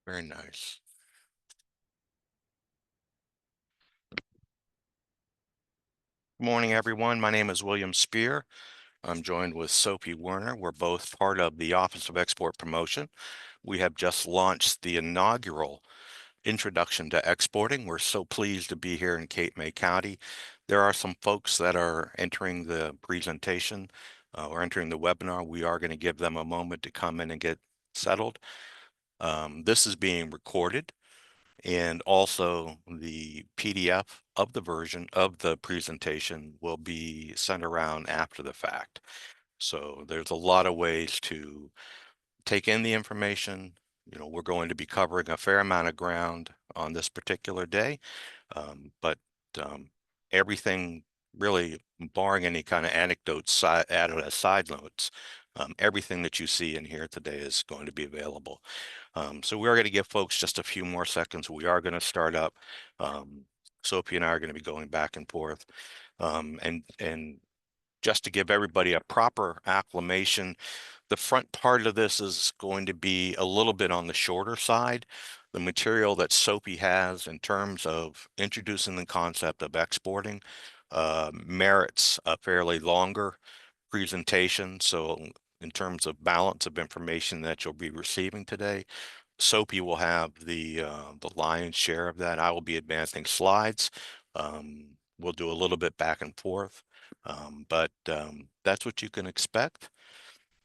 Very nice. Good morning, everyone. My name is William Spear. I'm joined with Sophie Werner. We're both part of the Office of Export Promotion. We have just launched the inaugural Introduction to Exporting. We're so pleased to be here in Cape May County. There are some folks that are entering the presentation or entering the webinar. We are going to give them a moment to come in and get settled. This is being recorded, and also the PDF of the version of the presentation will be sent around after the fact. So there's a lot of ways to take in the information. We're going to be covering a fair amount of ground on this particular day, but everything really, barring any kind of anecdotes added as side notes, everything that you see in here today is going to be available. So we are going to give folks just a few more seconds. We are going to start up. Sophie and I are going to be going back and forth. And just to give everybody a proper acclimation, the front part of this is going to be a little bit on the shorter side. The material that Sophie has in terms of introducing the concept of exporting merits a fairly longer presentation. So in terms of balance of information that you'll be receiving today, Sophie will have the lion's share of that. I will be advancing slides. We'll do a little bit back and forth, but that's what you can expect.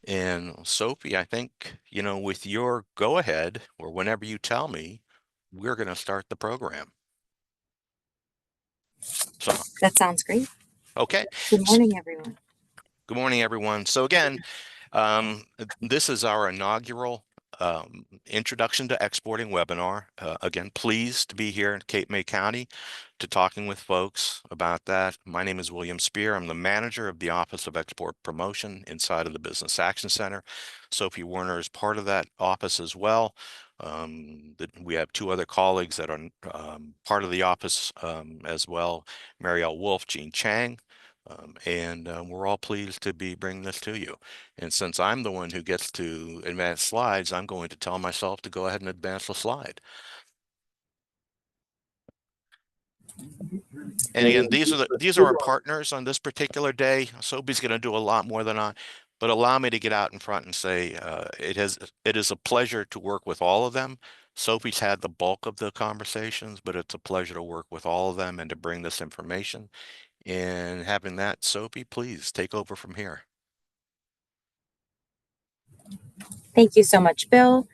And Sophie, I think, with your go ahead or whenever you tell me, we're going to start the program. So, that sounds great. okay. Good morning, everyone. Good morning, everyone. So again, this is our inaugural Introduction to Exporting webinar. Again, pleased to be here in Cape May County to talking with folks about that. My name is William Spear. I'm the manager of the Office of Export Promotion inside of the Business Action Center. Sophie Werner is part of that office as well. We have two other colleagues that are part of the office as well, Marielle Wolf, Jean Chang. And we're all pleased to be bringing this to you. And since I'm the one who gets to advance slides, I'm going to tell myself to go ahead and advance the slide. And again, these are our partners on this particular day. Sophie's going to do a lot more than I, but allow me to get out in front and say it is a pleasure to work with all of them. Sophie's had the bulk of the conversations, but it's a pleasure to work with all of them and to bring this information. And having that, Sophie, please take over from here. Thank you so much, Bill.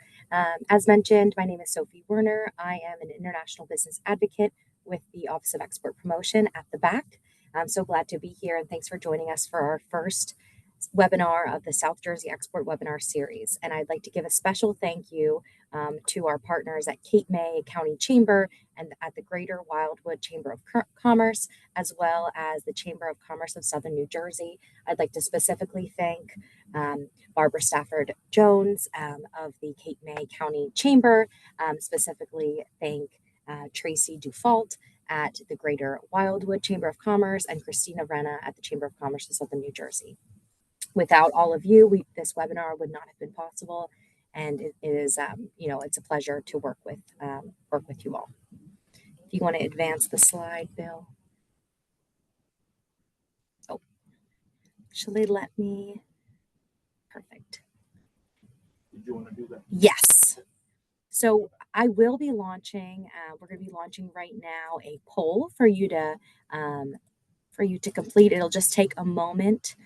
As mentioned, my name is Sophie Werner. I am an international business advocate with the Office of Export Promotion at the BAC. I'm so glad to be here, and thanks for joining us for our first webinar of the South Jersey Export Webinar Series. And I'd like to give a special thank you to our partners at Cape May County Chamber and at the Greater Wildwood Chamber of Commerce, as well as the Chamber of Commerce of Southern New Jersey. I'd like to specifically thank Barbara Stafford Jones of the Cape May County Chamber, specifically thank Tracy Dufault at the Greater Wildwood Chamber of Commerce and Christina Renna at the Chamber of Commerce of Southern New Jersey. Without all of you, this webinar would not have been possible, and it is, it's a pleasure to work with you all. If you want to advance the slide, Bill. Oh, shall they let me? Perfect. Did you want to do that? Yes. So I will be launching. We're going to be launching right now a poll for you to complete. It'll just take a moment.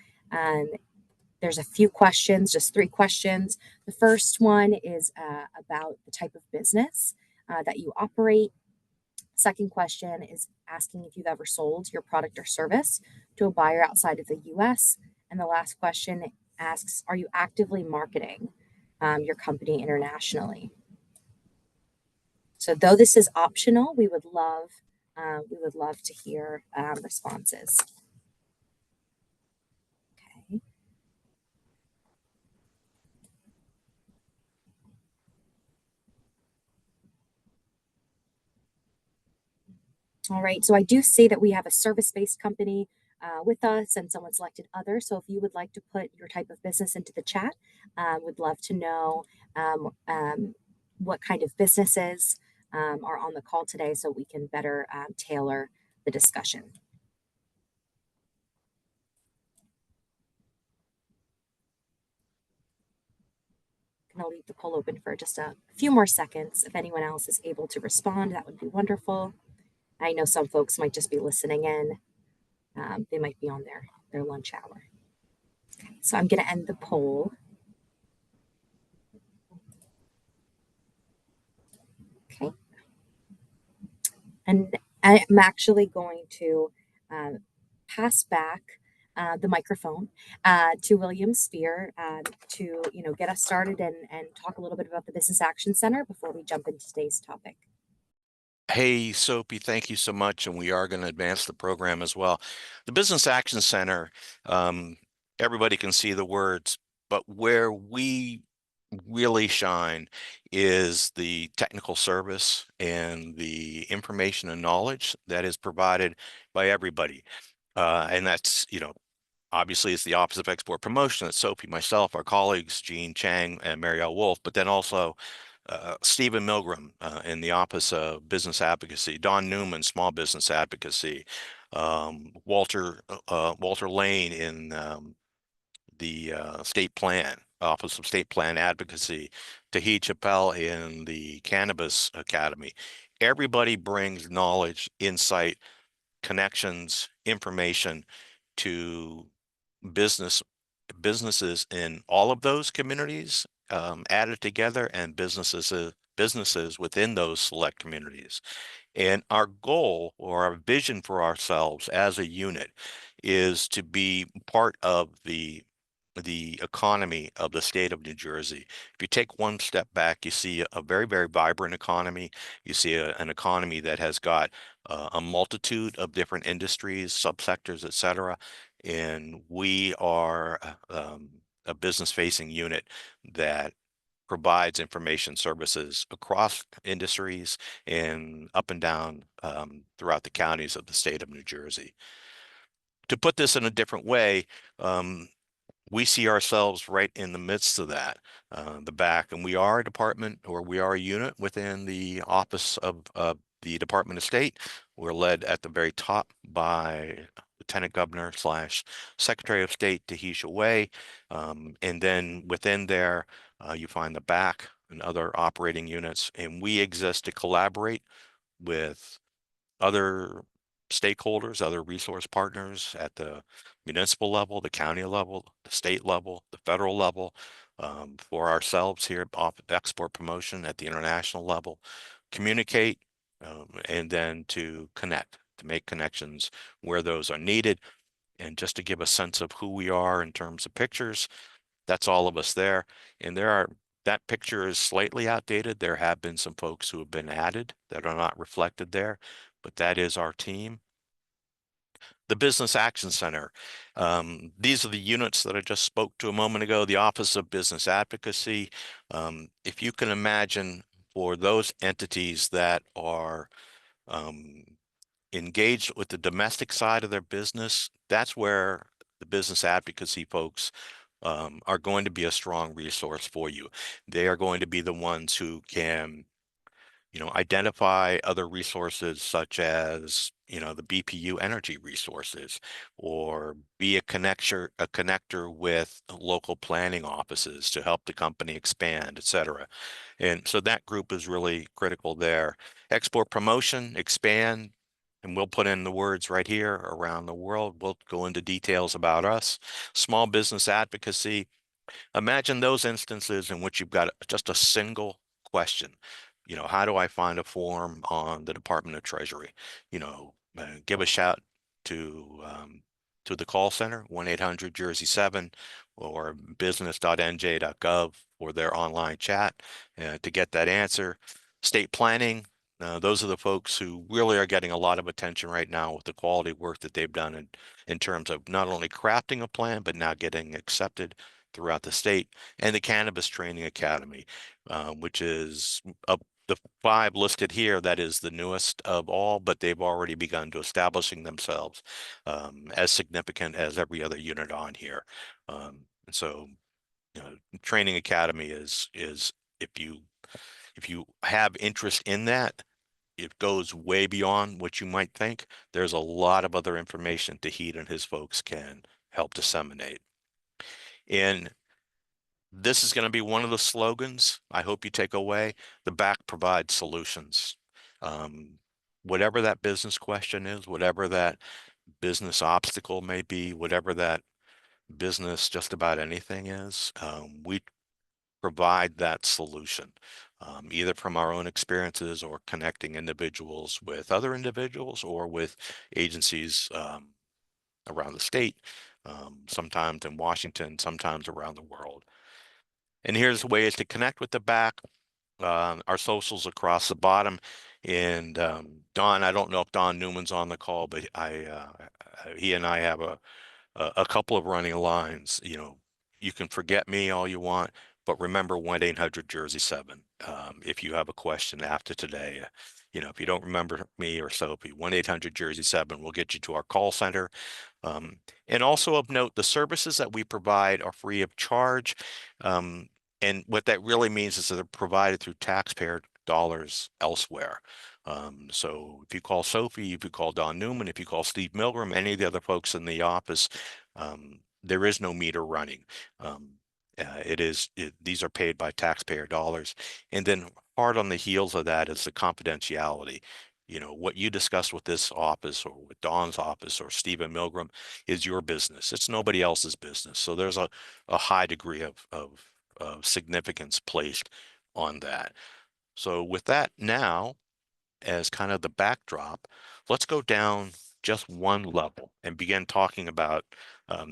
There's a few questions, just 3 questions. The first one is about the type of business that you operate. Second question is asking if you've ever sold your product or service to a buyer outside of the U.S. And the last question asks, are you actively marketing your company internationally? So though this is optional, we would love to hear responses. Okay. All right, so I do see that we have a service-based company with us and someone selected other. So if you would like to put your type of business into the chat, would love to know what kind of businesses are on the call today so we can better tailor the discussion. I'm going to leave the poll open for just a few more seconds. If anyone else is able to respond, that would be wonderful. I know some folks might just be listening in. They might be on their lunch hour. Okay, so I'm going to end the poll. Okay. And I'm actually going to pass back the microphone to William Spear to get us started and talk a little bit about the Business Action Center before we jump into today's topic. Hey, Soapy, thank you so much. And we are going to advance the program as well. The Business Action Center, everybody can see the words, but where we really shine is the technical service and the information and knowledge that is provided by everybody. And that's, obviously it's the Office of Export Promotion. It's Soapy, myself, our colleagues, Jean Chang and Marielle Wolf, but then also Stephen Milgram in the Office of Business Advocacy, Don Newman, Small Business Advocacy, Walter Lane in the State Plan, Office of State Plan Advocacy, Tahi Chappelle in the Cannabis Academy. Everybody brings knowledge, insight, connections, information to businesses in all of those communities added together, and businesses within those select communities. And our goal or our vision for ourselves as a unit is to be part of the economy of the state of New Jersey. If you take one step back, you see a very, very vibrant economy. You see an economy that has got a multitude of different industries, subsectors, et cetera. And we are a business-facing unit that provides information services across industries and up and down throughout the counties of the state of New Jersey. To put this in a different way, we see ourselves right in the midst of that, the back, and we are a department, or we are a unit within the Office of the Department of State. We're led at the very top by Lieutenant Governor / Secretary of State Tahisha Way, and then within there you find the back and other operating units, and we exist to collaborate with other stakeholders, other resource partners at the municipal level, the county level, the state level, the federal level, for ourselves here at Export Promotion at the international level, communicate, and then to connect, to make connections where those are needed. And just to give a sense of who we are in terms of pictures, that's all of us there. And that picture is slightly outdated. There have been some folks who have been added that are not reflected there, but that is our team. The Business Action Center. These are the units that I just spoke to a moment ago, the Office of Business Advocacy. If you can imagine, for those entities that are engaged with the domestic side of their business, that's where the business advocacy folks are going to be a strong resource for you. They are going to be the ones who can, identify other resources such as, the BPU energy resources, or be a connector with local planning offices to help the company expand, et cetera. And so that group is really critical there. Export promotion, expand, and we'll put in the words right here around the world. We'll go into details about us. Small business advocacy. Imagine those instances in which you've got just a single question. How do I find a form on the Department of Treasury? Give a shout to the call center, 1-800-Jersey-7, or business.nj.gov for their online chat to get that answer. State planning. Those are the folks who really are getting a lot of attention right now with the quality work that they've done in terms of not only crafting a plan, but now getting accepted throughout the state. And the Cannabis Training Academy, which is the 5 listed here. That is the newest of all, but they've already begun to establishing themselves as significant as every other unit on here. And so, Training Academy is if you If you have interest in that, it goes way beyond what you might think. There's a lot of other information Tahit and his folks can help disseminate. And this is going to be one of the slogans I hope you take away. The BAC provides solutions. Whatever that business question is, whatever that business obstacle may be, whatever that business just about anything is, we provide that solution, either from our own experiences or connecting individuals with other individuals or with agencies around the state, sometimes in Washington, sometimes around the world. And here's ways to connect with the BAC. Our socials across the bottom. And Don, I don't know if Don Newman's on the call, but he and I have a couple of running lines. You know, you can forget me all you want, but remember 1-800-Jersey-7. If you have a question after today, you know, if you don't remember me or Sophie, 1-800-Jersey-7 will get you to our call center. And also of note, the services that we provide are free of charge. And what that really means is that they're provided through taxpayer dollars elsewhere. So if you call Sophie, if you call Don Newman, if you call Steve Milgram, any of the other folks in the office, there is no meter running. These are paid by taxpayer dollars. And then hard on the heels of that is the confidentiality. You know, what you discuss with this office or with Don's office or Stephen Milgram is your business. It's nobody else's business. So there's a high degree of significance placed on that. So with that now as kind of the backdrop, let's go down just one level and begin talking about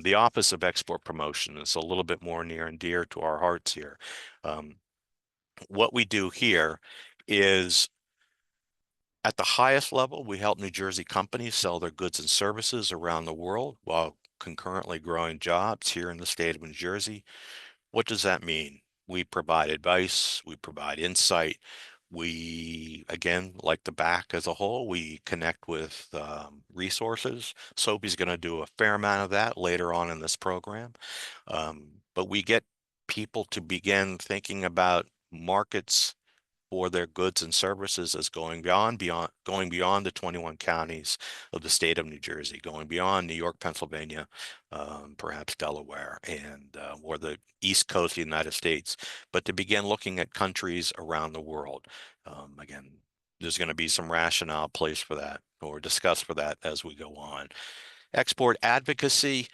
the Office of Export Promotion. It's a little bit more near and dear to our hearts here. What we do here is at the highest level, we help New Jersey companies sell their goods and services around the world while concurrently growing jobs here in the state of New Jersey. What does that mean? We provide advice, we provide insight. We, again, like the BAC as a whole, we connect with resources. Sophie's going to do a fair amount of that later on in this program. But we get people to begin thinking about markets for their goods and services as going beyond the 21 counties of the state of New Jersey, going beyond New York, Pennsylvania, perhaps Delaware, and or the East Coast of the United States, but to begin looking at countries around the world. Again, there's going to be some rationale placed for that or discussed for that as we go on. Export advocacy,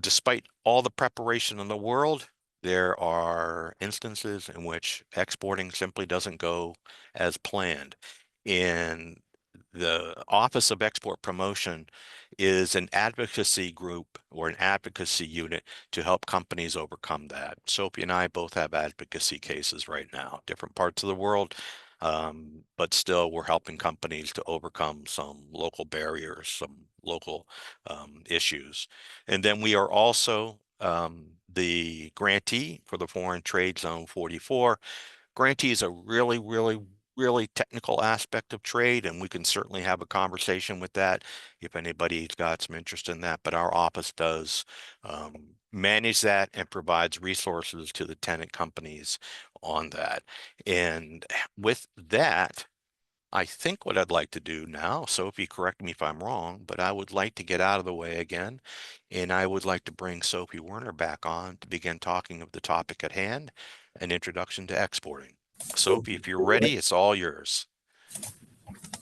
despite all the preparation in the world, there are instances in which exporting simply doesn't go as planned. And the Office of Export Promotion is an advocacy group or an advocacy unit to help companies overcome that. Sophie and I both have advocacy cases right now, different parts of the world, but still we're helping companies to overcome some local barriers, some local issues. And then we are also the grantee for the Foreign Trade Zone 44. Grantee is a really technical aspect of trade, and we can certainly have a conversation with that if anybody's got some interest in that. But our office does manage that and provides resources to the tenant companies on that. And with that, I think what I'd like to do now, Sophie, correct me if I'm wrong, but I would like to get out of the way again, and I would like to bring Sophie Werner back on to begin talking of the topic at hand, an introduction to exporting. Sophie, if you're ready, it's all yours.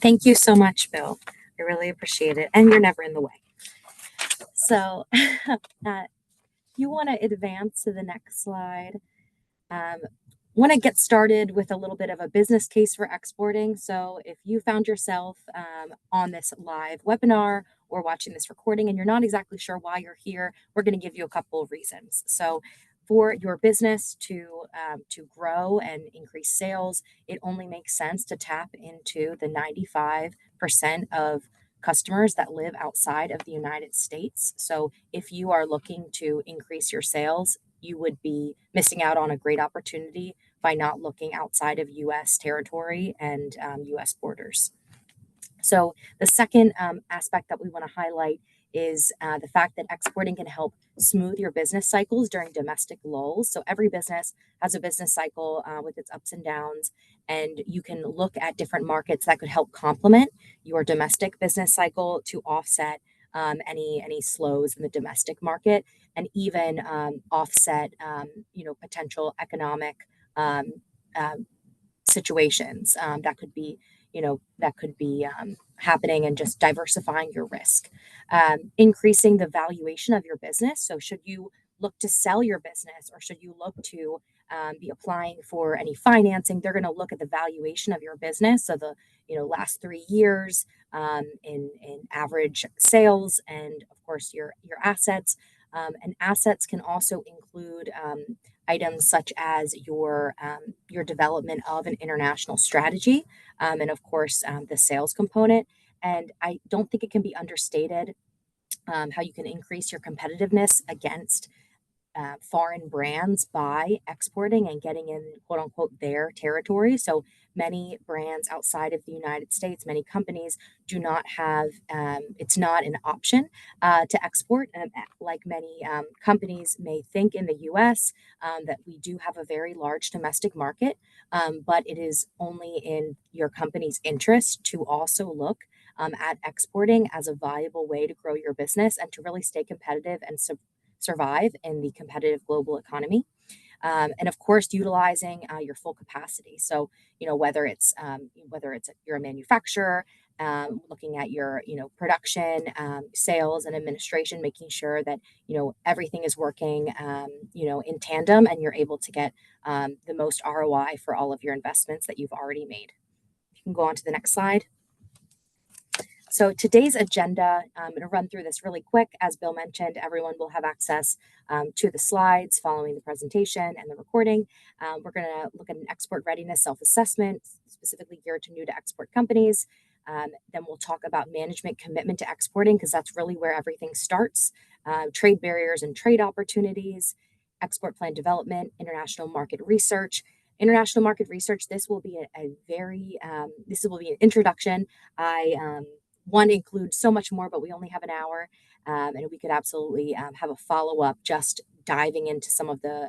Thank you so much, Bill. I really appreciate it. And you're never in the way. So you want to advance to the next slide. Want to get started with a little bit of a business case for exporting. So if you found yourself on this live webinar or watching this recording and you're not exactly sure why you're here, we're going to give you a couple of reasons. So for your business to grow and increase sales, it only makes sense to tap into the 95% of customers that live outside of the United States. So if you are looking to increase your sales, you would be missing out on a great opportunity by not looking outside of U.S. territory and U.S. borders. So the second aspect that we want to highlight is the fact that exporting can help smooth your business cycles during domestic lulls. So every business has a business cycle with its ups and downs, and you can look at different markets that could help complement your domestic business cycle to offset any slows in the domestic market, and even offset potential economic um, um, situations that could be happening, and just diversifying your risk. Increasing the valuation of your business. So should you look to sell your business, or should you look to be applying for any financing, they're going to look at the valuation of your business. So the last 3 years in average sales, and of course your assets. And assets can also include items such as your development of an international strategy, and of course the sales component. And I don't think it can be understated how you can increase your competitiveness against foreign brands by exporting and getting in, quote unquote, their territory. So many brands outside of the United States, many companies do not have, it's not an option to export. And like many companies may think in the US, that we do have a very large domestic market, but it is only in your company's interest to also look at exporting as a viable way to grow your business and to really stay competitive and survive in the competitive global economy. And of course, utilizing your full capacity. So, whether it's you're a manufacturer, looking at your production, sales, and administration, making sure that everything is working in tandem, and you're able to get the most ROI for all of your investments that you've already made. You can go on to the next slide. So today's agenda, I'm going to run through this really quick. As Bill mentioned, everyone will have access to the slides following the presentation and the recording. We're going to look at an export readiness self-assessment, specifically geared to new to export companies. Then we'll talk about management commitment to exporting, because that's really where everything starts. Trade barriers and trade opportunities, export plan development, international market research. International market research, this will be this will be an introduction. One includes so much more, but we only have an hour, and we could absolutely have a follow-up just diving into some of the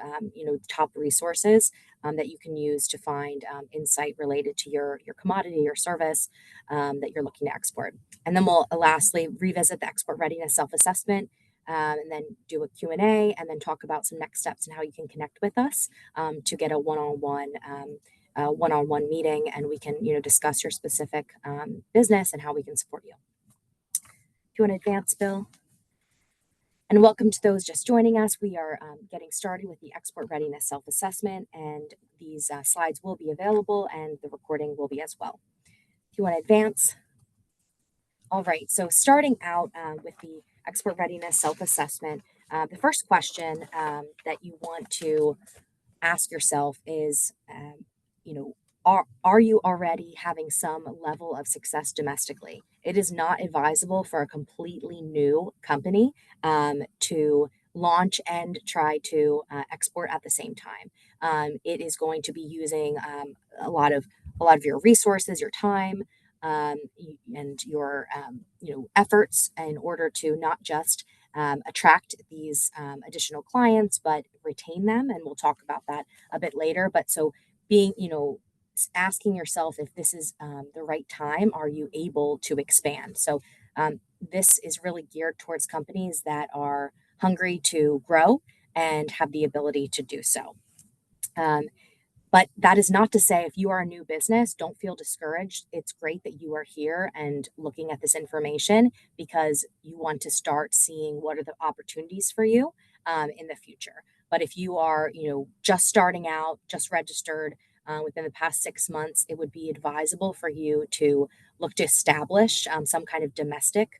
top resources that you can use to find insight related to your commodity or service that you're looking to export. And then we'll lastly revisit the export readiness self-assessment, and then do a Q&A, and then talk about some next steps and how you can connect with us to get a one-on-one meeting, and we can discuss your specific business and how we can support you. If you want to advance, Bill. And welcome to those just joining us. We are getting started with the export readiness self-assessment, and these slides will be available, and the recording will be as well. If you want to advance. All right, so starting out with the export readiness self-assessment, the first question that you want to ask yourself is, are you already having some level of success domestically? It is not advisable for a completely new company to launch and try to export at the same time. It is going to be using a lot of your resources, your time, and your efforts in order to not just attract these additional clients, but retain them. And we'll talk about that a bit later. But so being, asking yourself if this is the right time, are you able to expand? So this is really geared towards companies that are hungry to grow and have the ability to do so. But that is not to say, if you are a new business, don't feel discouraged. It's great that you are here and looking at this information, because you want to start seeing what are the opportunities for you in the future. But if you are, just starting out, just registered within the past 6 months, it would be advisable for you to look to establish some kind of domestic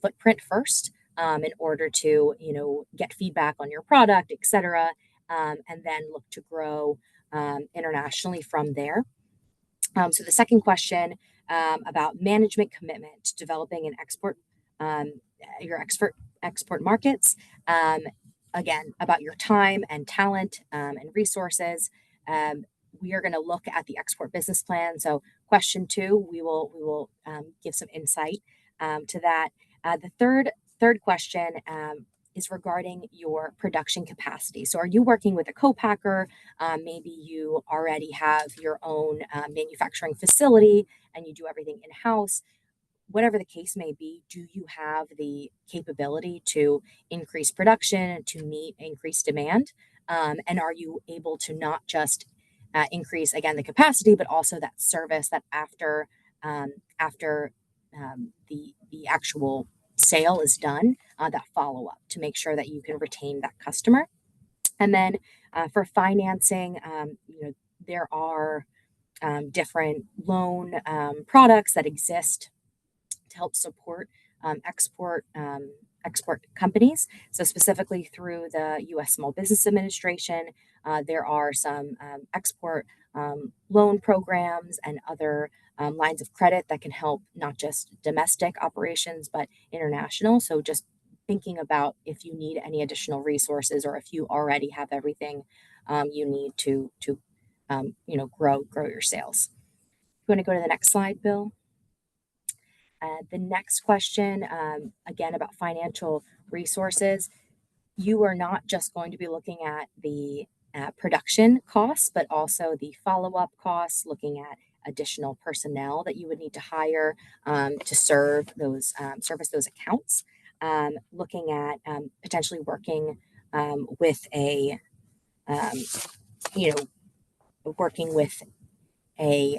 footprint first in order to, get feedback on your product, et cetera, and then look to grow internationally from there. So the second question about management commitment to developing and your export markets. Again, about your time and talent and resources. We are going to look at the export business plan. So question 2, we will give some insight to that. The third third question is regarding your production capacity. So are you working with a co-packer? Maybe you already have your own manufacturing facility and you do everything in-house. Whatever the case may be, do you have the capability to increase production to meet increased demand? And are you able to not just increase again the capacity, but also that service that after the actual sale is done, that follow up to make sure that you can retain that customer. And then for financing, there are different loan products that exist to help support export companies. So specifically through the U.S. Small Business Administration, there are some export loan programs and other lines of credit that can help not just domestic operations but international. So just thinking about if you need any additional resources or if you already have everything you need to grow your sales. You want to go to the next slide, Bill? The next question, again, about financial resources. You are not just going to be looking at the production costs, but also the follow-up costs, looking at additional personnel that you would need to hire to service those accounts, looking at potentially working with a, working with a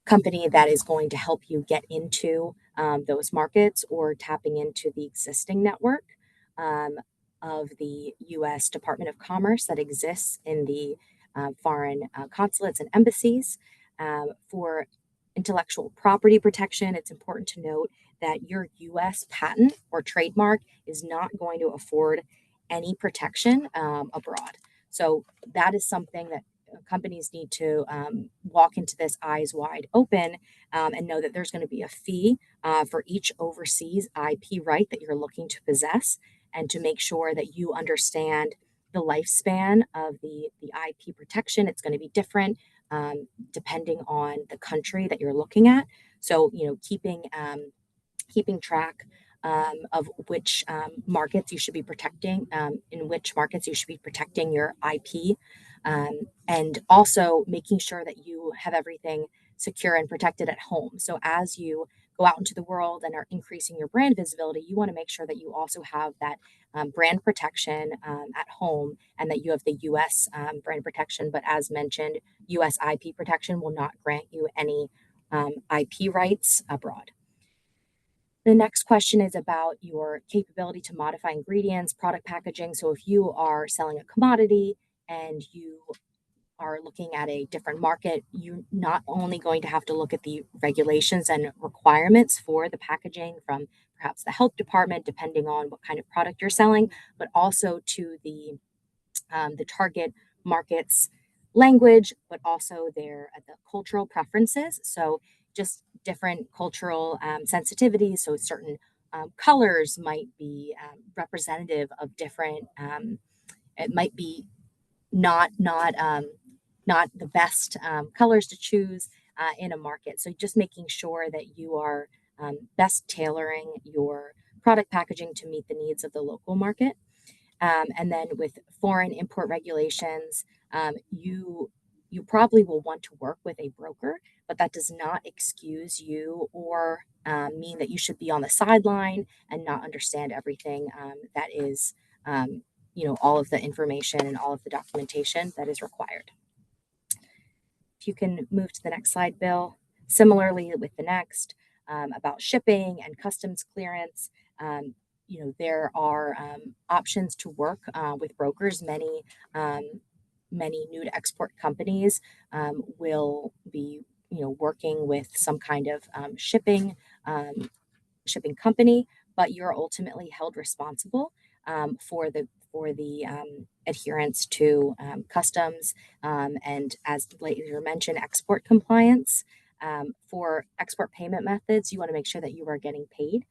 company that is going to help you get into those markets or tapping into the existing network of the U.S. Department of Commerce that exists in the foreign consulates and embassies. For intellectual property protection, it's important to note that your U.S. patent or trademark is not going to afford any protection abroad. So that is something that companies need to walk into this eyes wide open and know that there's going to be a fee for each overseas IP right that you're looking to possess, and to make sure that you understand the lifespan of the IP protection. It's going to be different depending on the country that you're looking at. So, keeping track of which markets you should be protecting, in which markets you should be protecting your IP, and also making sure that you have everything secure and protected at home. So as you go out into the world and are increasing your brand visibility, you want to make sure that you also have that brand protection at home, and that you have the U.S. Brand protection. But as mentioned, U.S. IP protection will not grant you any IP rights abroad. The next question is about your capability to modify ingredients, product packaging. So if you are selling a commodity and you are looking at a different market, you're not only going to have to look at the regulations and requirements for the packaging from perhaps the health department, depending on what kind of product you're selling, but also to the target market's language, but also the cultural preferences. So just different cultural sensitivities. So certain colors might be representative of different. It might be not the best colors to choose in a market. So just making sure that you are best tailoring your product packaging to meet the needs of the local market. And then with foreign import regulations, you probably will want to work with a broker, but that does not excuse you or mean that you should be on the sideline and not understand everything that is, all of the information and all of the documentation that is required. If you can move to the next slide, Bill. Similarly, with the next about shipping and customs clearance, there are options to work with brokers. Many new to export companies will be working with some kind of shipping company, but you're ultimately held responsible for the adherence to customs and, as later mentioned, export compliance. For export payment methods, you want to make sure that you are getting paid.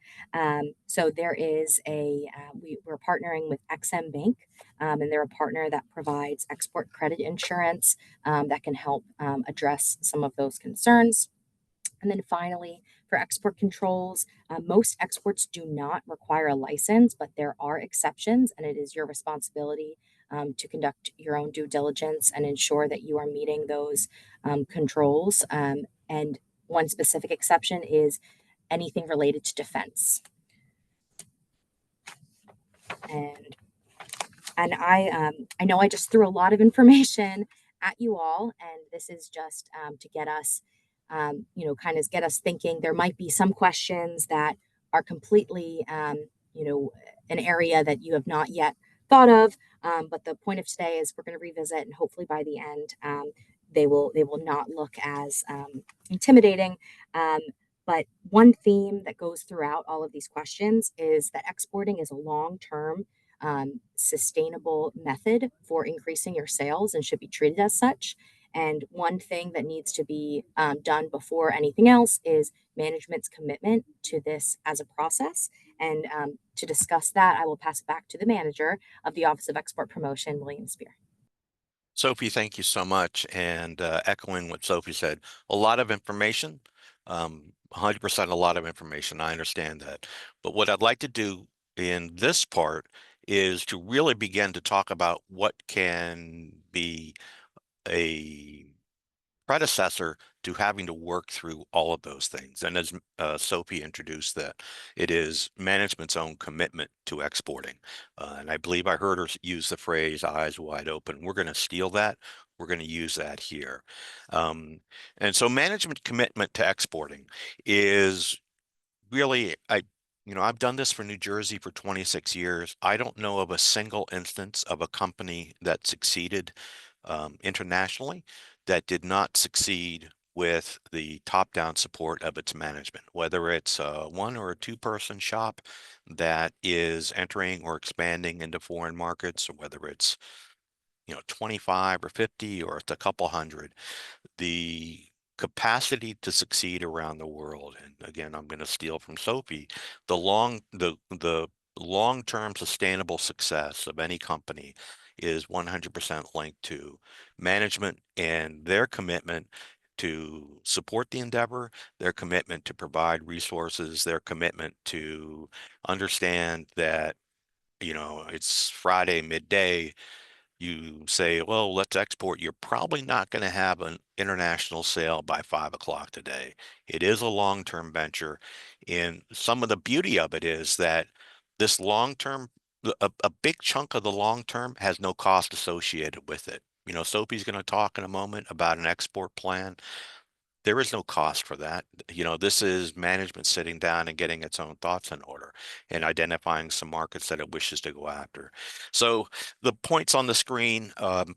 So there is we're partnering with XM Bank, and they're a partner that provides export credit insurance that can help address some of those concerns. And then finally, For export controls, most exports do not require a license, but there are exceptions, and it is your responsibility to conduct your own due diligence and ensure that you are meeting those controls. And one specific exception is anything related to defense. And I know I just threw a lot of information at you all, and this is just to get us, kind of get us thinking. There might be some questions that are completely, an area that you have not yet thought of. But the point of today is we're going to revisit, and hopefully by the end, they will not look as intimidating. Um, but one theme that goes throughout all of these questions is that exporting is a long-term sustainable method for increasing your sales and should be treated as such. And one thing that needs to be done before anything else is management's commitment to this as a process. And to discuss that, I will pass it back to the manager of the Office of Export Promotion, William Spear. Sophie, thank you so much. And echoing what Sophie said, a lot of information, 100% a lot of information. I understand that. But what I'd like to do in this part is to really begin to talk about what can be a predecessor to having to work through all of those things. And as Sophie introduced that, it is management's own commitment to exporting. And I believe I heard her use the phrase eyes wide open. We're going to steal that. We're going to use that here. And so management commitment to exporting is really, I've done this for New Jersey for 26 years. I don't know of a single instance of a company that succeeded internationally that did not succeed with the top-down support of its management, whether it's a one or a two-person shop that is entering or expanding into foreign markets, or whether it's 25 or 50 or it's a couple hundred. The capacity to succeed around the world, and again, I'm going to steal from Sophie, the long-term sustainable success of any company is 100% linked to management and their commitment to support the endeavor, their commitment to provide resources, their commitment to understand that it's Friday midday. You say, well, let's export. You're probably not going to have an international sale by 5 o'clock today. It is a long-term venture. And some of the beauty of it is that this long-term, a big chunk of the long-term has no cost associated with it. Sophie's going to talk in a moment about an export plan. There is no cost for that. This is management sitting down and getting its own thoughts in order and identifying some markets that it wishes to go after. So the points on the screen,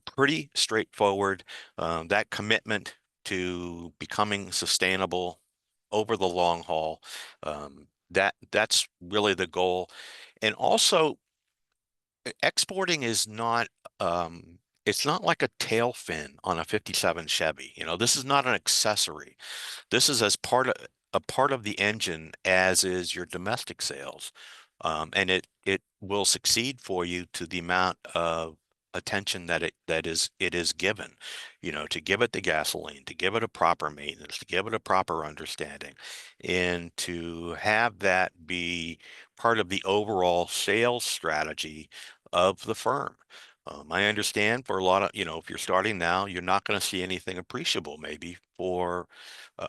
pretty straightforward. That commitment to becoming sustainable over the long haul, that's really the goal. And also, exporting is not it's not like a tail fin on a 57 Chevy. This is not an accessory. This is as a part of the engine as is your domestic sales. And it will succeed for you to the amount of attention that it is given, to give it the gasoline, to give it a proper maintenance, to give it a proper understanding, and to have that be part of the overall sales strategy of the firm. I understand for a lot of, if you're starting now, you're not going to see anything appreciable maybe for, uh,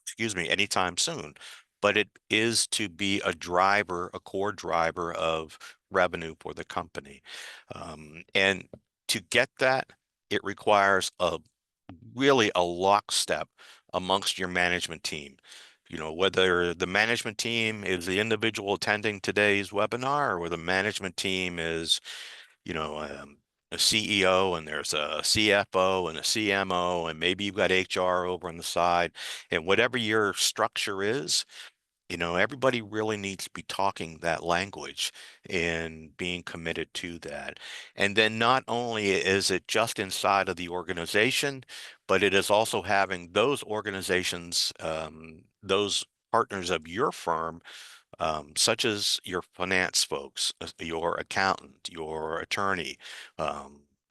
excuse me, anytime soon. But it is to be a driver, a core driver of revenue for the company. And to get that, it requires really a lockstep amongst your management team. Whether the management team is the individual attending today's webinar or the management team is a CEO and there's a CFO and a CMO, and maybe you've got HR over on the side, and whatever your structure is, everybody really needs to be talking that language and being committed to that. And then not only is it just inside of the organization, but it is also having those organizations, those partners of your firm, such as your finance folks, your accountant, your attorney.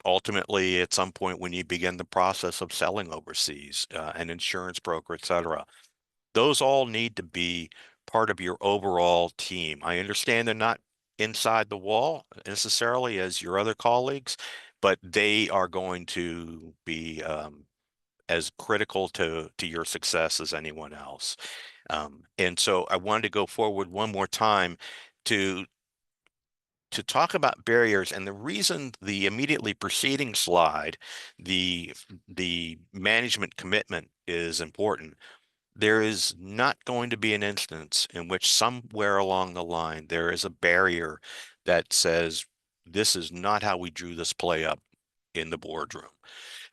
Ultimately, at some point when you begin the process of selling overseas, an insurance broker, et cetera, those all need to be part of your overall team. I understand they're not inside the wall necessarily as your other colleagues, but they are going to be as critical to your success as anyone else. And so I wanted to go forward one more time to talk about barriers, and the reason the immediately preceding slide, the management commitment, is important. There is not going to be an instance in which somewhere along the line there is a barrier that says this is not how we drew this play up in the boardroom.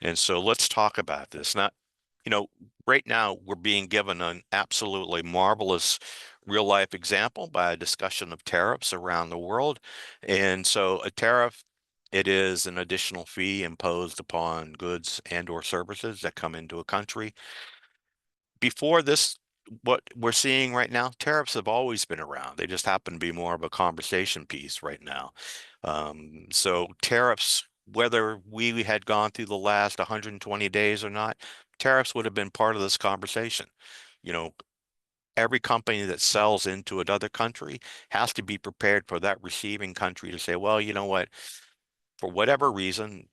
And so let's talk about this. Now, right now we're being given an absolutely marvelous real life example by a discussion of tariffs around the world. And so a tariff, it is an additional fee imposed upon goods and or services that come into a country. Before this, what we're seeing right now, tariffs have always been around. They just happen to be more of a conversation piece right now. So tariffs, whether we had gone through the last 120 days or not, tariffs would have been part of this conversation. You know, every company that sells into another country has to be prepared for that receiving country to say, well, you know what, for whatever reason,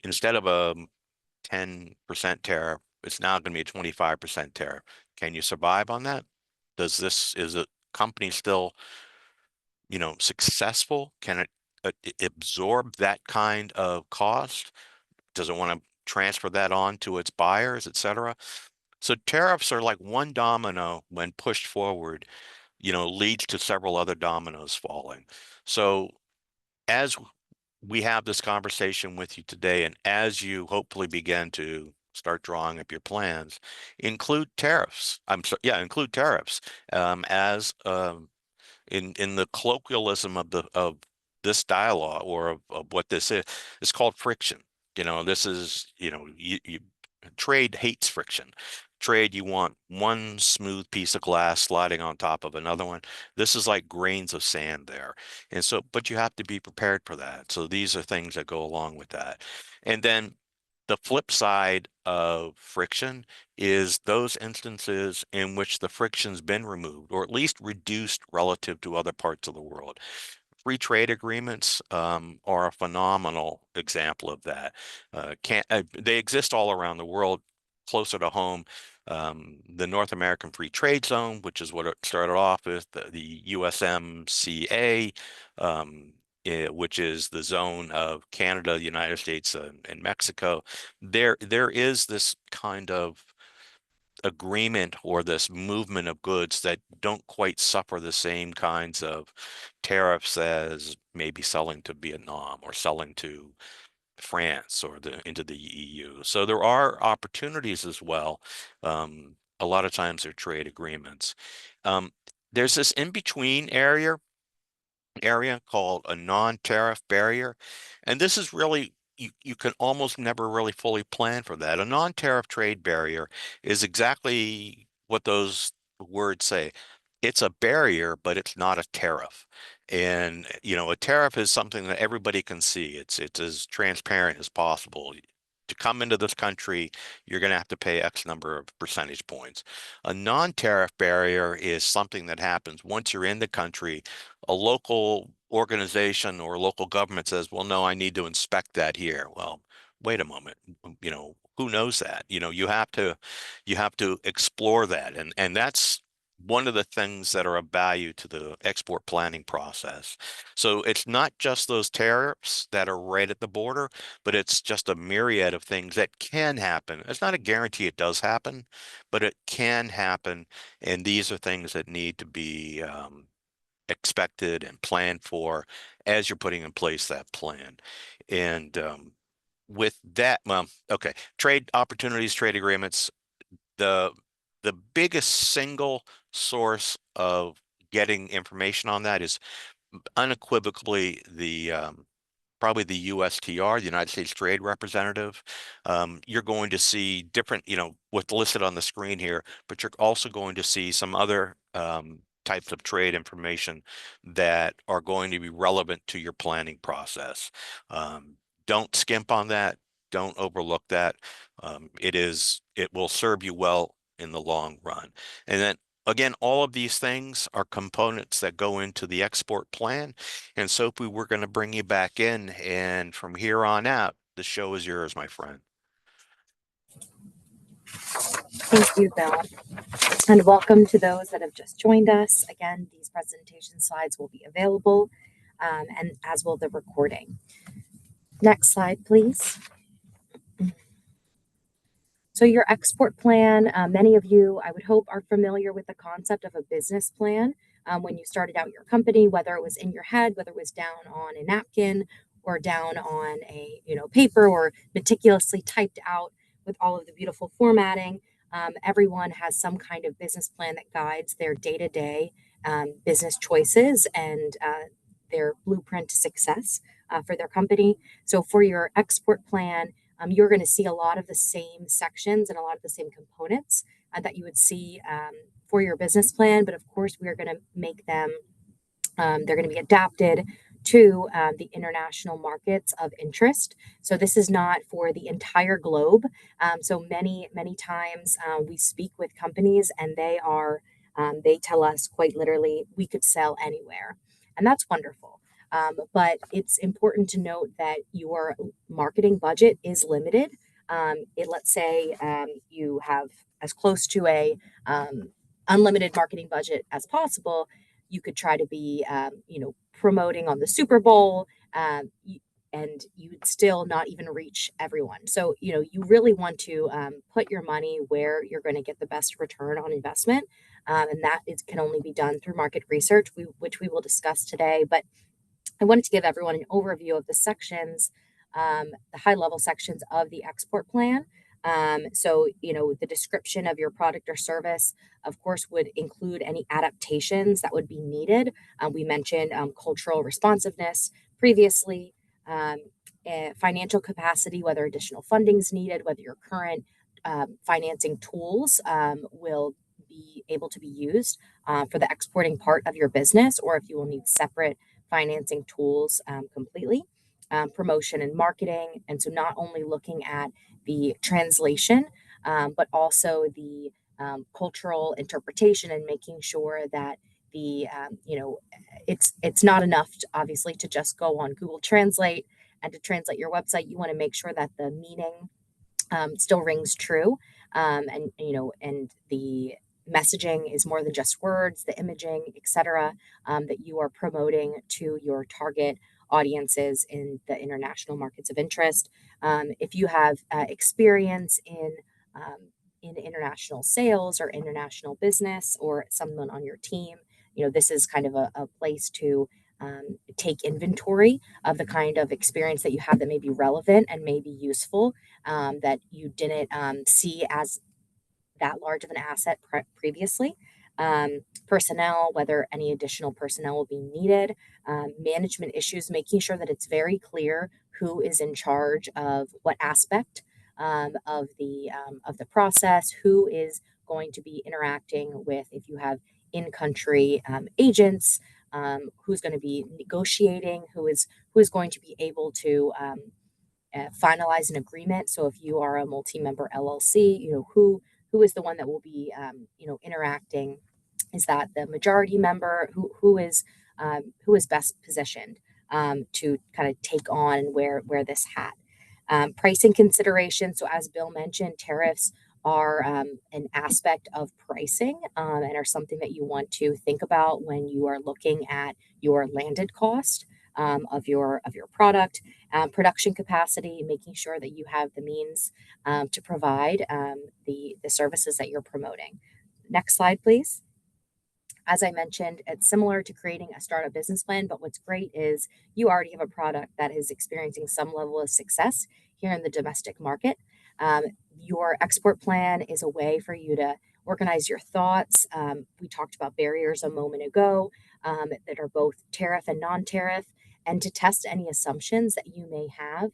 instead of a 10% tariff, it's now going to be a 25% tariff. Can you survive on that? Is a company still, successful? Can it absorb that kind of cost? Does it want to transfer that on to its buyers, et cetera? So tariffs are like one domino when pushed forward, leads to several other dominoes falling. So as we have this conversation with you today, and as you hopefully begin to start drawing up your plans, include tariffs. Include tariffs as in the colloquialism of this dialogue, or of what this is. It's called friction. This is, trade hates friction. Trade, you want one smooth piece of glass sliding on top of another one. This is like grains of sand there. And so, but you have to be prepared for that. So these are things that go along with that. And then the flip side of friction is those instances in which the friction's been removed, or at least reduced relative to other parts of the world. Free trade agreements are a phenomenal example of that. They exist all around the world. Closer to home, the North American Free Trade Zone, which is what it started off with, the USMCA, which is the zone of Canada, the United States, and Mexico. There is this kind of agreement, or this movement of goods that don't quite suffer the same kinds of tariffs as maybe selling to Vietnam or selling to France or into the EU. So there are opportunities as well. A lot of times they're trade agreements. There's this in-between area called a non-tariff barrier. And this is really, you can almost never really fully plan for that. A non-tariff trade barrier is exactly what those words say. It's a barrier, but it's not a tariff. And, a tariff is something that everybody can see. It's as transparent as possible. To come into this country, you're going to have to pay X number of percentage points. A non-tariff barrier is something that happens once you're in the country. A local organization or local government says, well, no, I need to inspect that here. Well, wait a moment. Who knows that? You have to explore that. And that's one of the things that are of value to the export planning process. So it's not just those tariffs that are right at the border, but it's just a myriad of things that can happen. It's not a guarantee it does happen, but it can happen. And these are things that need to be expected and planned for as you're putting in place that plan. And with that, well, okay, trade opportunities, trade agreements, the biggest single source of getting information on that is unequivocally probably the USTR, the United States Trade Representative. You're going to see different, what's listed on the screen here, but you're also going to see some other types of trade information that are going to be relevant to your planning process. Don't skimp on that. Don't overlook that. It will serve you well in the long run. And then again, all of these things are components that go into the export plan. And Sophie, we're going to bring you back in. And from here on out, the show is yours, my friend. Thank you, Bill. And welcome to those that have just joined us. Again, these presentation slides will be available, and as will the recording. Next slide, please. So your export plan, many of you, I would hope, are familiar with the concept of a business plan. When you started out your company, whether it was in your head, whether it was down on a napkin or down on a paper or meticulously typed out with all of the beautiful formatting, everyone has some kind of business plan that guides their day-to-day business choices and their blueprint to success for their company. So for your export plan, you're going to see a lot of the same sections and a lot of the same components that you would see for your business plan. But of course, we are going to make them, they're going to be adapted to the international markets of interest. So this is not for the entire globe. So many times we speak with companies and they tell us quite literally, we could sell anywhere. And that's wonderful. But it's important to note that your marketing budget is limited. Let's say you have as close to a unlimited marketing budget as possible. You could try to be, promoting on the Super Bowl, and you would still not even reach everyone. So, you really want to put your money where you're going to get the best return on investment. And that can only be done through market research, which we will discuss today. But I wanted to give everyone an overview of the sections, the high level sections of the export plan. So, the description of your product or service, of course, would include any adaptations that would be needed. We mentioned cultural responsiveness previously, um, financial capacity, whether additional funding is needed, whether your current financing tools will be able to be used for the exporting part of your business, or if you will need separate financing tools completely, promotion and marketing. And so not only looking at the translation, but also the cultural interpretation and making sure that it's not enough to, obviously, to just go on Google Translate and to translate your website. You want to make sure that the meaning still rings true, and the messaging is more than just words, the imaging, etc., that you are promoting to your target audiences in the international markets of interest. If you have experience in international sales or international business, or someone on your team, this is kind of a place to take inventory of the kind of experience that you have that may be relevant and may be useful, that you didn't see as that large of an asset previously. Personnel, whether any additional personnel will be needed, management issues, making sure that it's very clear who is in charge of what aspect of the process, who is going to be interacting with, if you have in-country agents, who's going to be negotiating, who is going to be able to finalize an agreement. So if you are a multi-member LLC, who is the one that will be interacting? Is that the majority member? Who is best positioned to kind of take on and wear this hat? Pricing consideration. So as Bill mentioned, tariffs are an aspect of pricing, and are something that you want to think about when you are looking at your landed cost of your product. Production capacity, making sure that you have the means to provide the services that you're promoting. Next slide, please. As I mentioned, it's similar to creating a startup business plan, but what's great is you already have a product that is experiencing some level of success here in the domestic market. Your export plan is a way for you to organize your thoughts. We talked about barriers a moment ago, that are both tariff and non-tariff, and to test any assumptions that you may have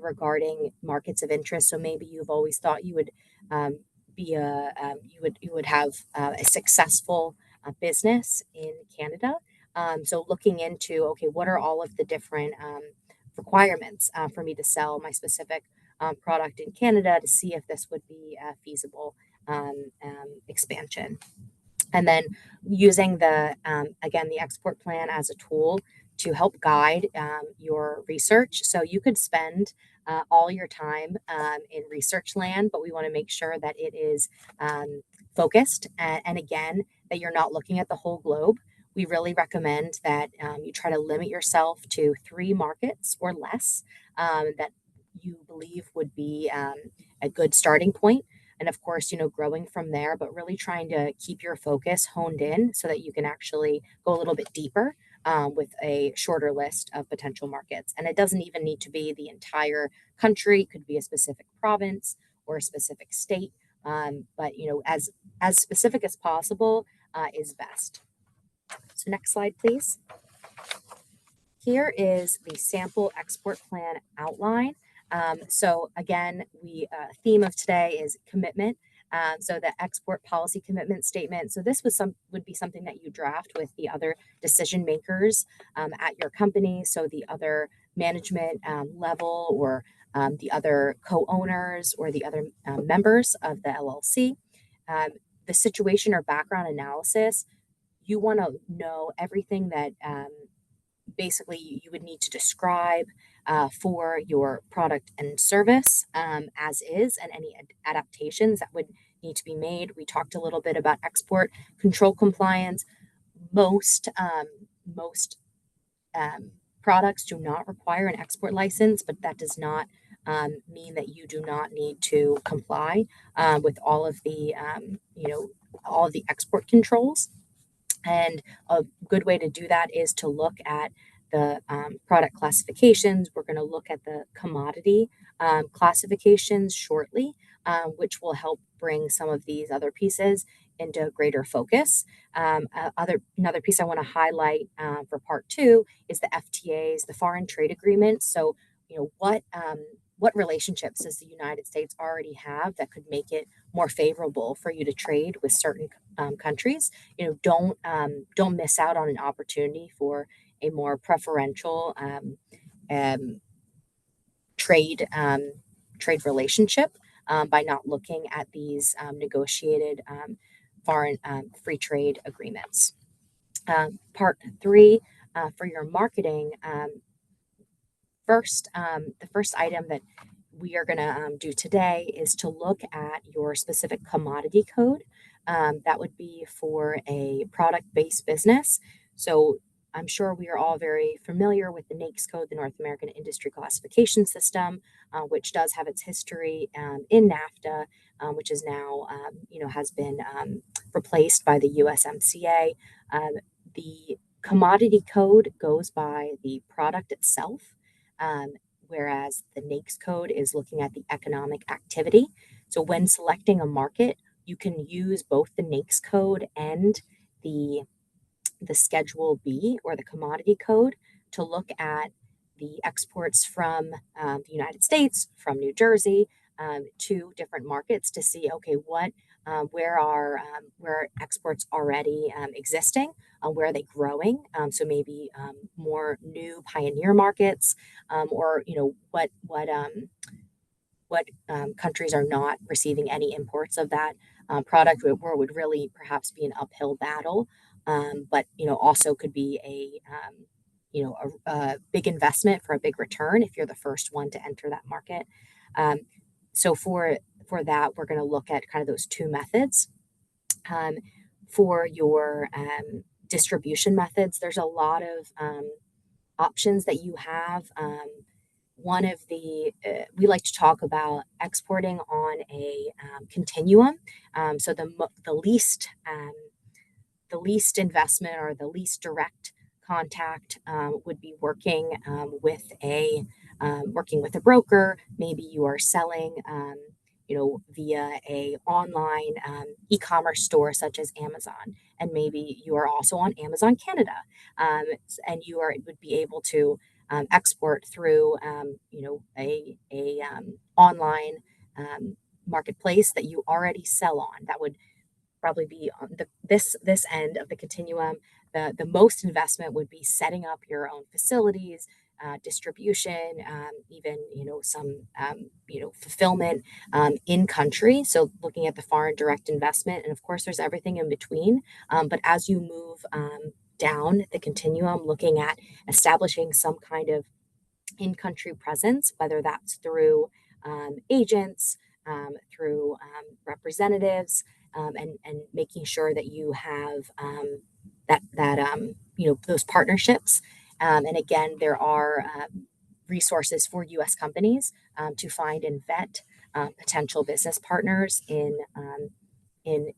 regarding markets of interest. So maybe you've always thought you would you would have a successful business in Canada. So looking into, okay, what are all of the different requirements for me to sell my specific product in Canada, to see if this would be feasible expansion. And then using again, the export plan as a tool to help guide your research. So you could spend all your time in research land, but we want to make sure that it is focused. And again, that you're not looking at the whole globe. We really recommend that you try to limit yourself to 3 markets or less that you believe would be a good starting point. And of course, growing from there, but really trying to keep your focus honed in so that you can actually go a little bit deeper with a shorter list of potential markets. And it doesn't even need to be the entire country; it could be a specific province or a specific state. But as specific as possible is best. So next slide, please. Here is the sample export plan outline. So again, theme of today is commitment. So the export policy commitment statement. So this would be something that you draft with the other decision makers at your company. So the other management level, or the other co-owners, or the other members of the LLC. The situation or background analysis. You want to know everything that basically you would need to describe for your product and service as is, and any adaptations that would need to be made. We talked a little bit about export control compliance. Most products do not require an export license, but that does not mean that you do not need to comply with all of the all of the export controls. And a good way to do that is to look at the product classifications. We're going to look at the commodity classifications shortly, which will help bring some of these other pieces into greater focus. Another piece I want to highlight for part 2 is the FTAs, the foreign trade agreements. So, what relationships does the United States already have that could make it more favorable for you to trade with certain countries? Don't miss out on an opportunity for a more preferential trade relationship by not looking at these negotiated foreign free trade agreements. Part 3 for your marketing. The first item that we are going to do today is to look at your specific commodity code. That would be for a product-based business. So I'm sure we are all very familiar with the NAICS code, the North American Industry Classification System, which does have its history in NAFTA, which is now, has been replaced by the USMCA. The commodity code goes by the product itself. Whereas the NAICS code is looking at the economic activity. So when selecting a market, you can use both the NAICS code and the Schedule B, or the commodity code, to look at the exports from the United States, from New Jersey, to different markets to see, okay, where are exports already existing, where are they growing? So maybe more new pioneer markets, or what countries are not receiving any imports of that product, where it would really perhaps be an uphill battle, but also could be a big investment for a big return if you're the first one to enter that market. So for that, we're going to look at kind of those 2 methods. For your distribution methods, there's a lot of options that you have. One of we like to talk about exporting on a continuum. So the least investment, or the least direct contact, would be working with a broker. Maybe you are selling via a online e-commerce store such as Amazon, and maybe you are also on Amazon Canada, and you would be able to export through a online marketplace that you already sell on. That would probably be on this end of the continuum. The most investment would be setting up your own facilities, distribution, even some fulfillment in country. So looking at the foreign direct investment, and of course there's everything in between. But as you move down the continuum, looking at establishing some kind of in-country presence, whether that's through agents, through representatives, and making sure that you have those partnerships. And again, there are resources for U.S. companies to find and vet potential business partners in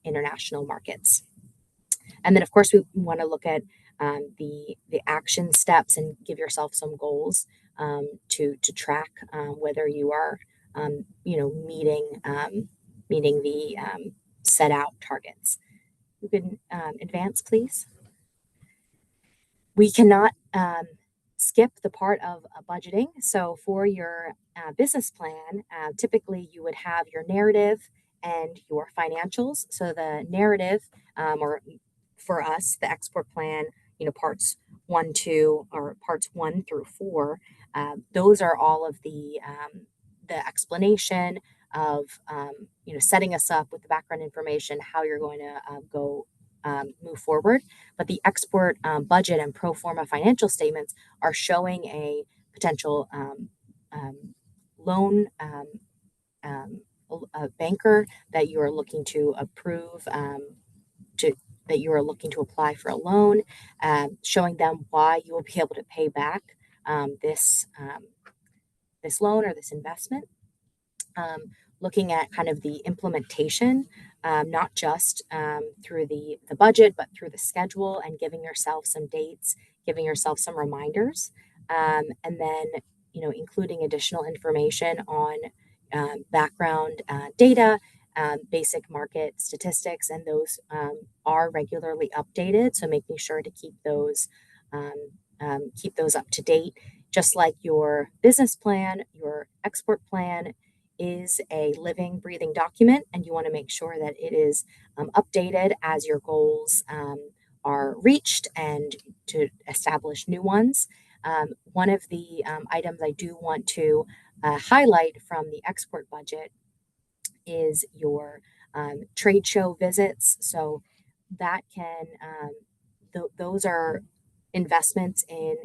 international markets. And then, of course, we want to look at the action steps and give yourself some goals to track whether you are meeting the set out targets. You can advance, please. We cannot skip the part of budgeting. So for your business plan, typically you would have your narrative and your financials. So the narrative, or for us, the export plan, parts 1, 2, or parts 1 through 4, those are all of the explanation of setting us up with the background information, how you're going to move forward. But the export budget and pro forma financial statements are showing a potential loan, a banker that you are looking to approve, that you are looking to apply for a loan, showing them why you will be able to pay back this loan or this investment. Looking at kind of the implementation, not just through the budget, but through the schedule, and giving yourself some dates, giving yourself some reminders, and then including additional information on background data, basic market statistics, and those are regularly updated. So making sure to keep those up to date, just like your business plan, your export plan is a living, breathing document, and you want to make sure that it is updated as your goals are reached and to establish new ones. One of the items I do want to highlight from the export budget is your trade show visits. So that can, those are investments in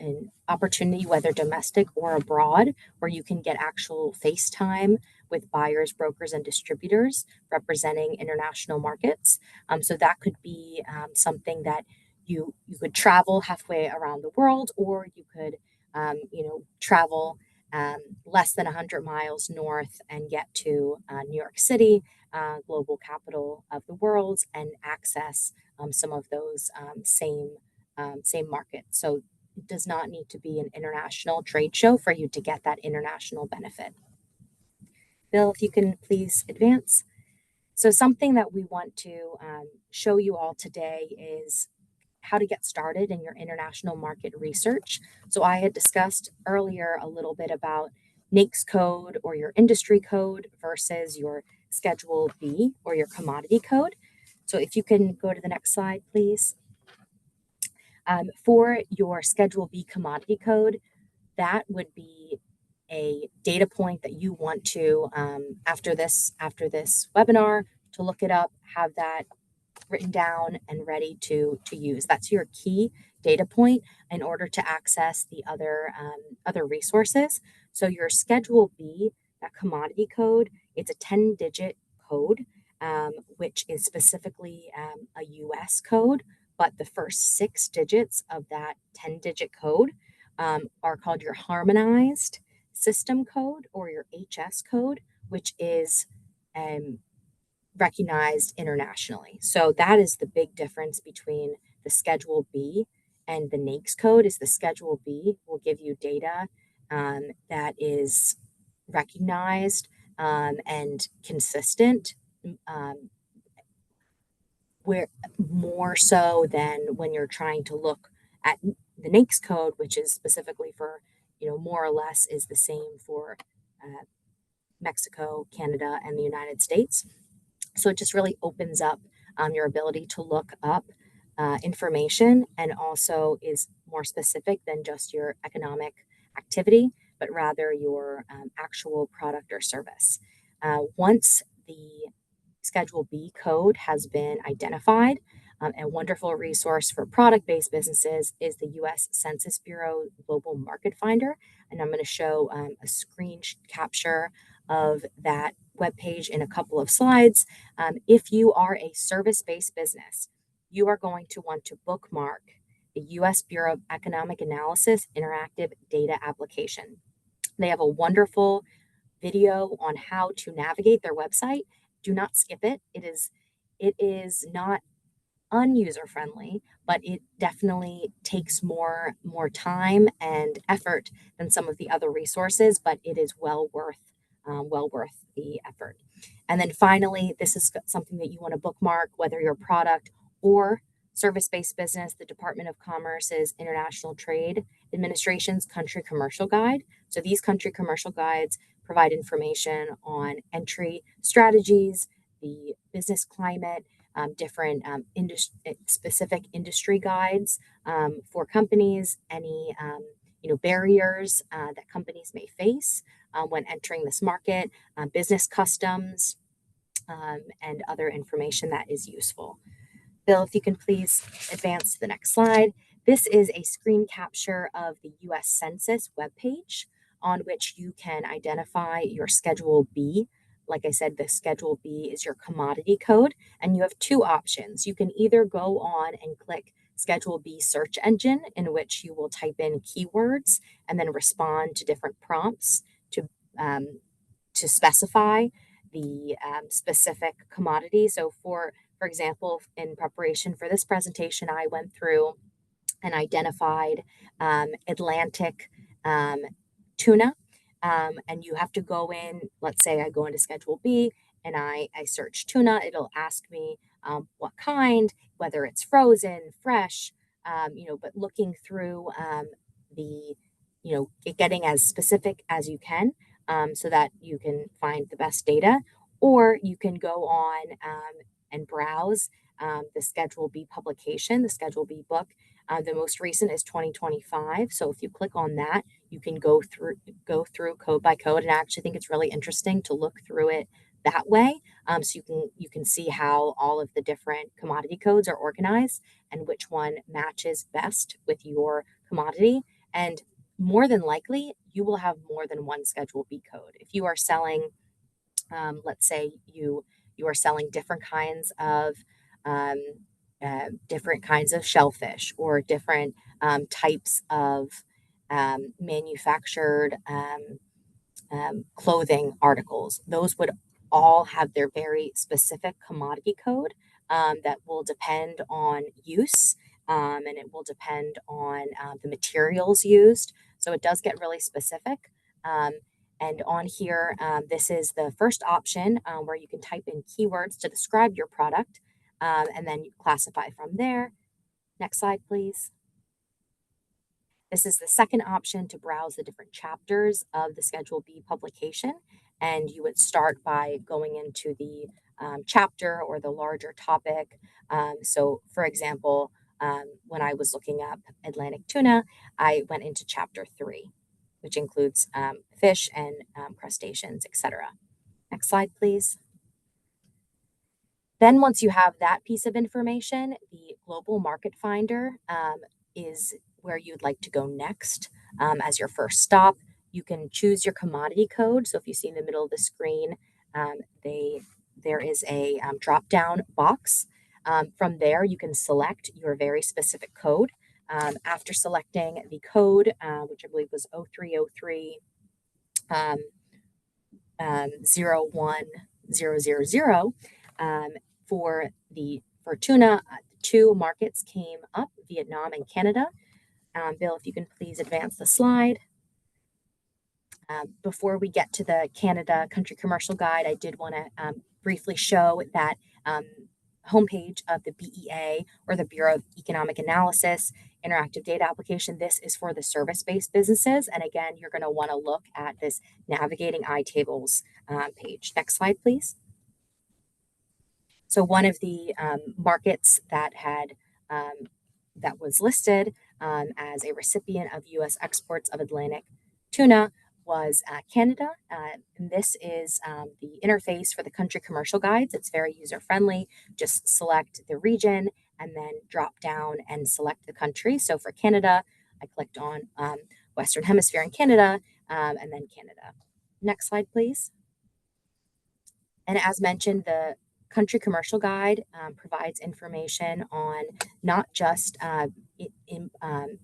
an opportunity, whether domestic or abroad, where you can get actual face time with buyers, brokers, and distributors representing international markets. So that could be something that you could travel halfway around the world, or you could travel less than 100 miles north and get to New York City, global capital of the world, and access some of those same markets. So it does not need to be an international trade show for you to get that international benefit. Bill, if you can please advance. So something that we want to show you all today is how to get started in your international market research. So I had discussed earlier a little bit about NAICS code or your industry code versus your Schedule B or your commodity code. So if you can go to the next slide, please. For your Schedule B commodity code, that would be a data point that you want to, after this webinar, to look it up, have that written down and ready to use. That's your key data point in order to access the other resources. So your Schedule B, that commodity code, it's a 10-digit code, which is specifically a US code, but the first 6 digits of that 10-digit code are called your harmonized system code or your HS code, which is recognized internationally. So that is the big difference between the Schedule B and the NAICS code. Is the Schedule B will give you data that is recognized and consistent, where more so than when you're trying to look at the NAICS code, which is specifically for, more or less is the same for Mexico, Canada, and the United States. So it just really opens up your ability to look up information, and also is more specific than just your economic activity, but rather your actual product or service. Once the Schedule B code has been identified, a wonderful resource for product-based businesses is the U.S. Census Bureau Global Market Finder, and I'm going to show a screen capture of that webpage in a couple of slides. If you are a service-based business, you are going to want to bookmark the U.S. Bureau of Economic Analysis Interactive Data Application. They have a wonderful video on how to navigate their website. Do not skip it. It is not unuser friendly, but it definitely takes more time and effort than some of the other resources, but it is well worth the effort. And then finally, this is something that you want to bookmark, whether you're a product or service-based business, the Department of Commerce's International Trade Administration's Country Commercial Guide. So these country commercial guides provide information on entry strategies, the business climate, different specific industry guides for companies, any barriers that companies may face when entering this market, business customs, and other information that is useful. Bill, if you can please advance to the next slide. This is a screen capture of the U.S. Census webpage on which you can identify your Schedule B. Like I said, the Schedule B is your commodity code, and you have two options. You can either go on and click Schedule B search engine, in which you will type in keywords and then respond to different prompts to specify the specific commodity. So for example, in preparation for this presentation, I went through and identified Atlantic tuna. And you have to go in, let's say I go into Schedule B and I search tuna, it'll ask me what kind, whether it's frozen, fresh, but looking through getting as specific as you can so that you can find the best data. Or you can go on and browse the Schedule B publication, the Schedule B book. The most recent is 2025. So if you click on that, you can go through code by code. And I actually think it's really interesting to look through it that way. So you can see how all of the different commodity codes are organized and which one matches best with your commodity. And more than likely, you will have more than one Schedule B code. If you are selling, let's say you are selling different kinds of shellfish or different types of manufactured clothing articles. Those would all have their very specific commodity code that will depend on use and it will depend on the materials used. So it does get really specific. And on here, this is the first option where you can type in keywords to describe your product and then you classify from there. Next slide, please. This is the second option to browse the different chapters of the Schedule B publication. And you would start by going into the chapter or the larger topic. So for example, when I was looking up Atlantic tuna, I went into chapter 3, which includes fish and crustaceans, etc. Next slide, please. Then once you have that piece of information, the Global Market Finder is where you'd like to go next as your first stop. You can choose your commodity code. So if you see in the middle of the screen, there is a drop-down box. From there, you can select your very specific code. After selecting the code, which I believe was 0303 01000, for tuna, two markets came up, Vietnam and Canada. Bill, if you can please advance the slide. Before we get to the Canada Country Commercial Guide, I did want to briefly show that homepage of the BEA, or the Bureau of Economic Analysis Interactive Data Application. This is for the service-based businesses. And again, you're going to want to look at this Navigating iTables page. Next slide, please. So one of the markets that was listed as a recipient of U.S. exports of Atlantic tuna was Canada. And this is the interface for the country commercial guides. It's very user friendly. Just select the region and then drop down and select the country. So for Canada, I clicked on Western Hemisphere in Canada, and then Canada. Next slide, please. And as mentioned, the country commercial guide provides information on not just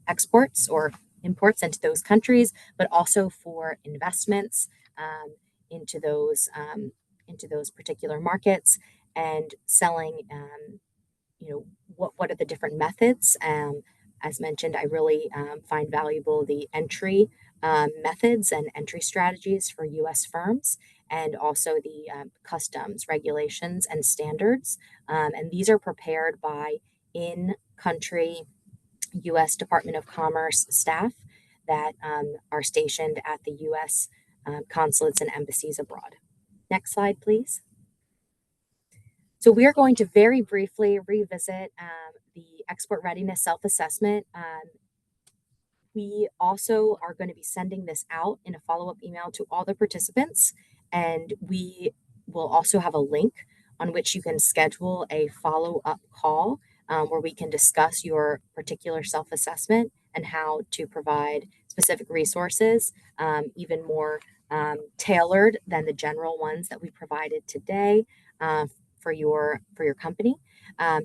exports or imports into those countries, but also for investments into those particular markets and selling. What are the different methods? As mentioned, I really find valuable the entry methods and entry strategies for U.S. firms, and also the customs regulations and standards. And these are prepared by in-country U.S. Department of Commerce staff that are stationed at the U.S. Consulates and embassies abroad. Next slide, please. So we are going to very briefly revisit the export readiness self-assessment. We also are going to be sending this out in a follow-up email to all the participants, and we will also have a link on which you can schedule a follow-up call where we can discuss your particular self-assessment and how to provide specific resources, even more tailored than the general ones that we provided today for your company.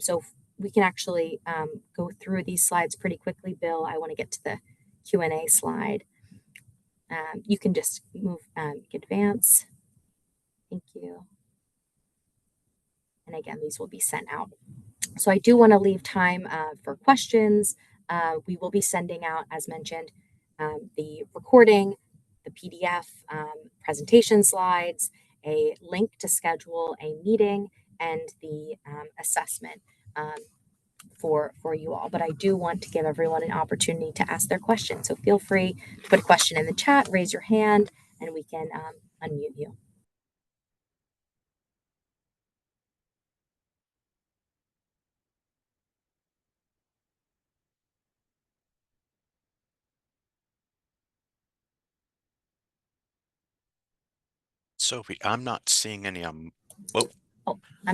So we can actually go through these slides pretty quickly. Bill, I want to get to the Q&A slide. You can just move, advance. Thank you. And again, these will be sent out. So I do want to leave time for questions. We will be sending out, as mentioned, the recording, the PDF, presentation slides, a link to schedule a meeting, and the assessment for you all. But I do want to give everyone an opportunity to ask their question. So feel free to put a question in the chat, raise your hand, and we can unmute you. Sophie, I'm not seeing any. I'm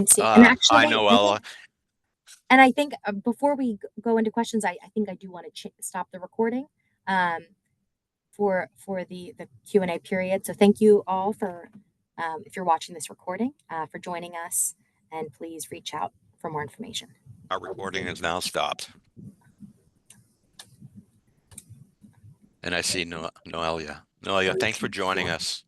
seeing, and actually, I know, Ella. And I think before we go into questions, I think I do want to stop the recording for the Q&A period. So thank you all for, if you're watching this recording, for joining us, and please reach out for more information. Our recording is now stopped. And I see Noelia. Noelia, thanks for joining us.